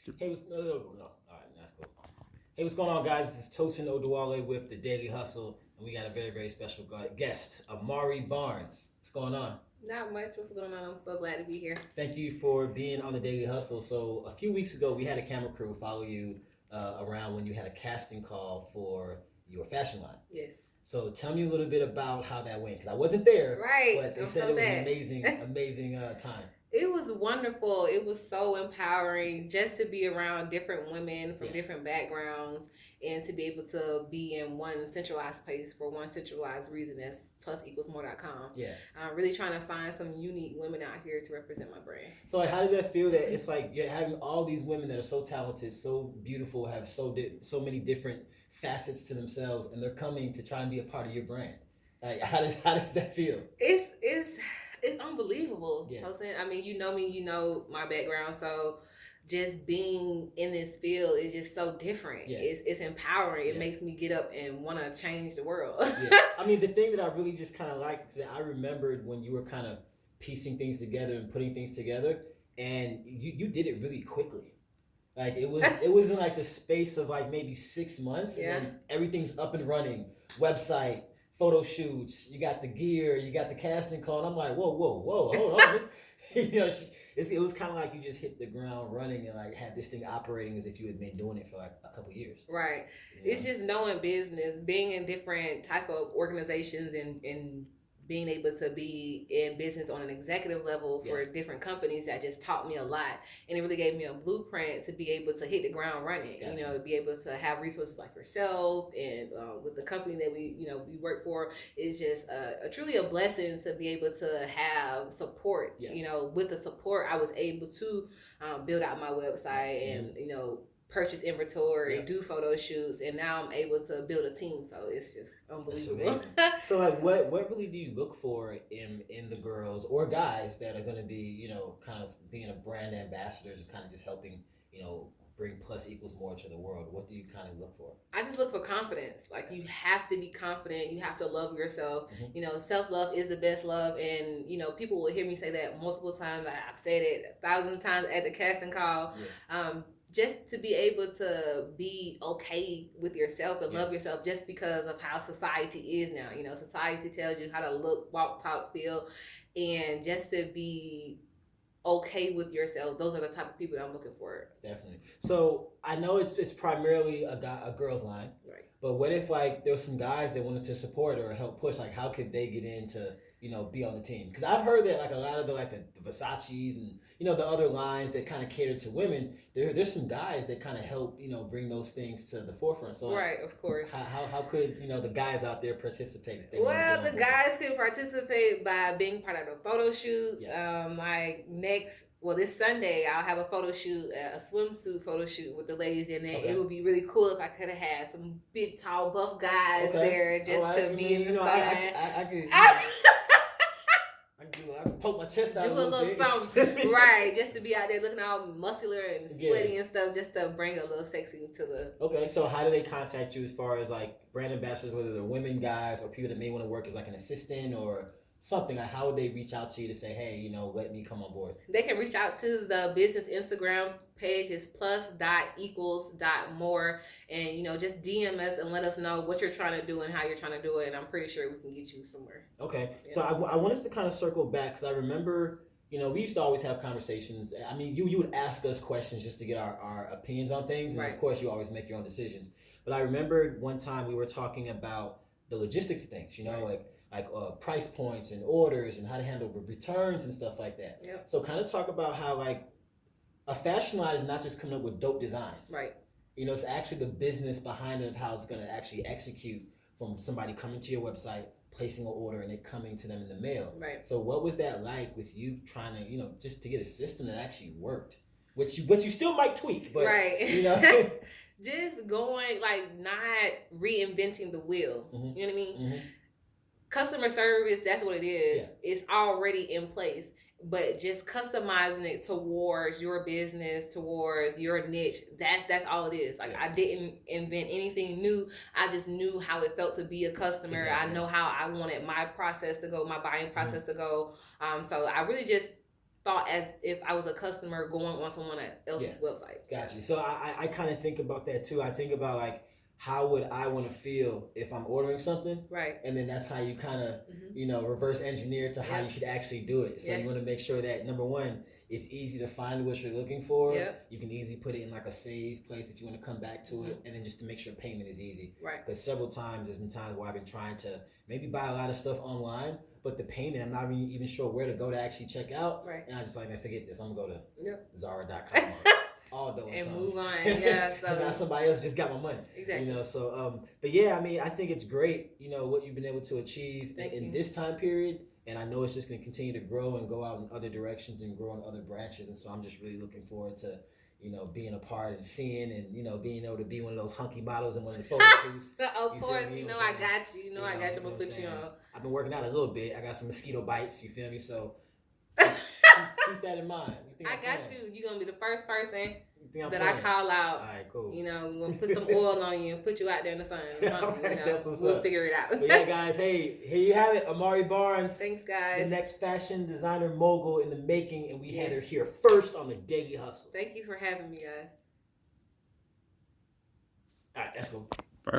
Hey, what's no, no, no. All right, that's cool. Hey, what's going on, guys? This is Tosin Oduwole with the Daily Hustle, and we got a very, very special guest, Amari Barnes. What's going on? Not much. What's going on? I'm so glad to be here. Thank you for being on the Daily Hustle. So, a few weeks ago, we had a camera crew follow you around when you had a casting call for your fashion line. Yes. So, tell me a little bit about how that went, because I wasn't there, Right. but they I'm said so it was sad. an amazing, amazing time. It was wonderful. It was so empowering just to be around different women from Yeah. different backgrounds and to be able to be in one centralized place for one centralized reason. That's plus+more.com. Yeah. I'm really trying to find some unique women out here to represent my brand. So, like, how does that feel that it's like you're having all these women that are so talented, so beautiful, have so many different facets to themselves, and they're coming to try and be a part of your brand? Like, how does that feel? It's unbelievable, Yeah. Tosin. I mean, you know me, you know my background, so just being in this field is just so different. Yeah. It's empowering. It Yeah. makes me get up and want to change the world. Yeah. I mean, the thing that I really just kind of liked is that I remembered when you were kind of piecing things together and putting things together, and you did it really quickly. Like it was in like the space of like maybe 6 months, and Yeah. then everything's up and running. Website, photo shoots, you got the gear, you got the casting call, and I'm like, whoa, hold on, this, it was kind of like you just hit the ground running and like had this thing operating as if you had been doing it for like a couple years. Right. You It's know? just knowing business, being in different type of organizations and being able to be in business on an executive level for different companies that just taught me a lot. And it really gave me a blueprint to be able to hit the ground running, Gotcha. to be able to have resources like yourself and with the company that we work for. It's just truly a blessing to be able to have support. Yeah. With the support, I was able to build out my website and, purchase inventory, do photo shoots, and now I'm able to build a team. So it's just That's unbelievable. amazing. So like what really do you look for in the girls or guys that are going to be, kind of being a brand ambassadors and kind of just helping, bring plus=more to the world? What do you kind of look for? I just look for confidence. Like, you have to be confident. You have to love yourself. Self-love is the best love. And, people will hear me say that multiple times. I've said it 1,000 times at the casting call. Yeah. Just to be able to be okay with yourself and love yourself just because of how society is now. Society tells you how to look, walk, talk, feel, and just to be okay with yourself. Those are the type of people that I'm looking for. Definitely. So I know it's primarily a girls line, Right. but what if like there were some guys that wanted to support or help push? Like, how could they get into be on the team? Because I've heard that like a lot of the Versace's and the other lines that kind of cater to women. There's some guys that kind of help bring those things to the forefront. So right, of course. How could the guys out there participate? If they Well, the guys can participate by being part of the photo shoots. This Sunday I'll have a photo shoot, a swimsuit photo shoot with the ladies in it. Okay. It would be really cool if I could have had some big, tall, buff guys there just to be in the sun. I can poke my chest out do a little bit. something, right? Just to be out there looking all muscular and sweaty and stuff, just to bring a little sexy to the. Okay, so how do they contact you as far as like brand ambassadors, whether they're women, guys, or people that may want to work as like an assistant or something? Like, how would they reach out to you to say, hey, let me come on board? They can reach out to the business Instagram page. Is plus.equals.more, and just DM us and let us know what you're trying to do and how you're trying to do it, and I'm pretty sure we can get you somewhere. Okay, so I want us to kind of circle back because I remember we used to always have conversations. I mean, you would ask us questions just to get our opinions on things, and right. Of course you always make your own decisions. But I remember one time we were talking about the logistics of things, right. like price points and orders and how to handle returns and stuff like that. Yep. So kind of talk about how like a fashion line is not just coming up with dope designs. Right. It's actually the business behind it of how it's going to actually execute from somebody coming to your website, placing an order, and it coming to them in the mail. Right. So what was that like with you trying to, just to get a system that actually worked? Which you still might tweak, but right. Just going, like, not reinventing the wheel. Mm-hmm. You know what I mean? Mm-hmm. Customer service, that's what it is. Yeah. It's already in place. But just customizing it towards your business, towards your niche, that's all it is. Like, Yeah. I didn't invent anything new. I just knew how it felt to be a customer. Exactly. I know how I wanted my process to go, my buying process to go. So I really just thought as if I was a customer going on someone else's website. Got you. So I kind of think about that too. I think about like, how would I want to feel if I'm ordering something? Right. And then that's how you kind of, reverse engineer to how you should actually do it. So you want to make sure that, number one, it's easy to find what you're looking for. Yep. You can easily put it in like a save place if you want to come back to it. And then just to make sure payment is easy. Right. Because several times, there's been times where I've been trying to maybe buy a lot of stuff online, but the payment, I'm not even sure where to go to actually check out. Right. And I just like, man, forget this. I'm going to go to Zara.com. And move on. Yeah. So. And now somebody else just got my money. Exactly. So but yeah, I mean, I think it's great, what you've been able to achieve in this time period, and I know it's just going to continue to grow and go out in other directions and grow in other branches. And so I'm just really looking forward to being a part and seeing and being able to be one of those hunky models and one of the photo shoots. Of course, I got you. I got you. I'm gonna put you on. I've been working out a little bit. I got some mosquito bites. You feel me? So keep that in mind. I got you. You're gonna be the first person that I call out. All right, cool. We're gonna put some oil on you and put you out there in the sun. That's what's we'll up. figure it out. But yeah, guys, hey, here you have it. Amari Barnes. Thanks, guys. The next fashion designer mogul in the making, and we had her here first on the Daily Hustle. Thank you for having me, guys. All right, let's go.